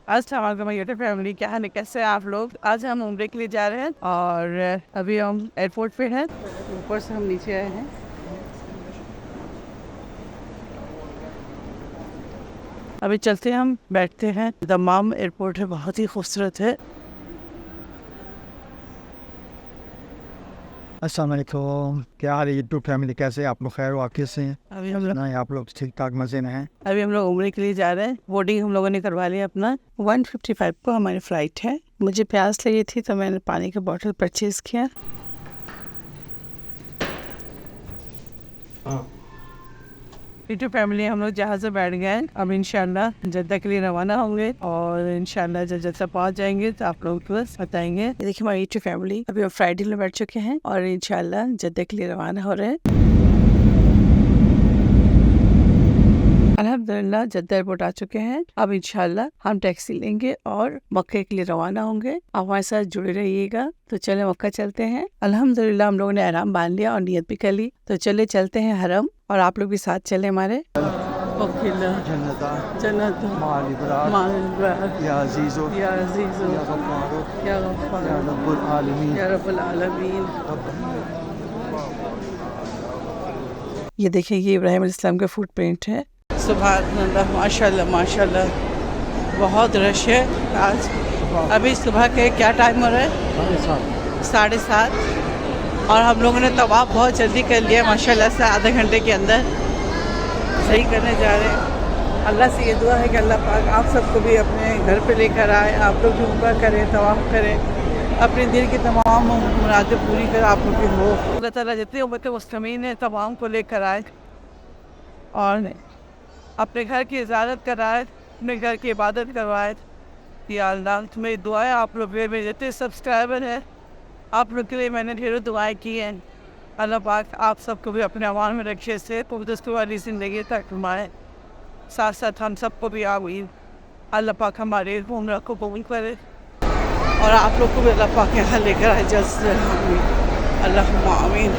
अस्सलाम वालेकुम YouTube family, क्या हाल है, कैसे हैं आप लोग। आज हम उम्रे के लिए जा रहे हैं और अभी हम एयरपोर्ट पे हैं। ऊपर से हम नीचे आए हैं। अभी चलते हैं, हम बैठते हैं। दमाम एयरपोर्ट है, बहुत ही खूबसूरत है। अस्सलाम वालेकुम, क्या हाल है यूट्यूब फैमिली, कैसे आप लोग, खैर वाक़ियत से हैं? अभी हम लोग नहीं, आप लोग ठीक ठाक मज़े में हैं? उम्रे के लिए जा रहे हैं। बोर्डिंग हम लोगों ने करवा लिया अपना। 1:55 को हमारी फ़्लाइट है। मुझे प्यास लगी थी तो मैंने पानी का बॉटल परचेज़ किया। यूट्यूब फैमिली, हम लोग जहाज़ में बैठ गए हैं। अब इंशाल्लाह जद्दा के लिए रवाना होंगे और इंशाल्लाह जब जद्दा पहुंच जाएंगे तो आप लोगों को बस बताएंगे। ये देखिए हमारी यूट्यूब फैमिली अभी हम फ्राइडे में बैठ चुके हैं और इंशाल्लाह जद्दा के लिए रवाना हो रहे हैं। अल्हम्दुलिल्लाह जद्दा एयरपोर्ट आ चुके हैं। अब इंशाल्लाह हम टैक्सी लेंगे और मक्के के लिए रवाना होंगे। आप हमारे साथ जुड़े रहिएगा। तो चले मक्का चलते हैं। अल्हम्दुलिल्लाह हम लोगों ने एहराम बांध लिया और नियत भी कर ली। तो चले चलते हैं हरम और आप लोग भी साथ चले हमारे। ये देखिए, ये इब्राहिम अलैहिस्सलाम का फुट प्रिंट है। सुभानअल्लाह, माशाल्लाह माशाल्लाह, बहुत रश है आज। अभी सुबह के क्या टाइम हो रहा है? 7:30। और हम लोगों ने तवाफ बहुत जल्दी कर लिया माशाल्लाह से, आधे घंटे के अंदर सही करने जा रहे हैं। अल्लाह से ये दुआ है कि अल्लाह पाक आप सबको भी अपने घर पे लेकर आए। आप लोग भी उम्रा करें, तवाफ करें, अपने दिल की तमाम मुरादें पूरी कर आप लोग की हो। अल्लाह ताला जितने उम्मत मुस्लिमीन हैं तमाम को लेकर आए और अपने घर की इजाज़त कराए, अपने घर की इबादत करवाए। या अल्लाह, तुम्हें दुआएं आप लोग मेरे जितने सब्सक्राइबर हैं आप लोग के लिए मैंने ढेरों दुआएं की हैं। अल्लाह पाक आप सबको भी अपने अमान में रखे से तंदुरुस्ती वाली ज़िंदगी तक घुमाए। साथ साथ हम सबको भी आमीन। अल्लाह पाक हमारे उम्र को कबूल करे और आप लोग को भी अल्लाह पाक यहाँ लेकर आए जल्द से जल्द। आमीन, अल्लाहुम्मा आमीन।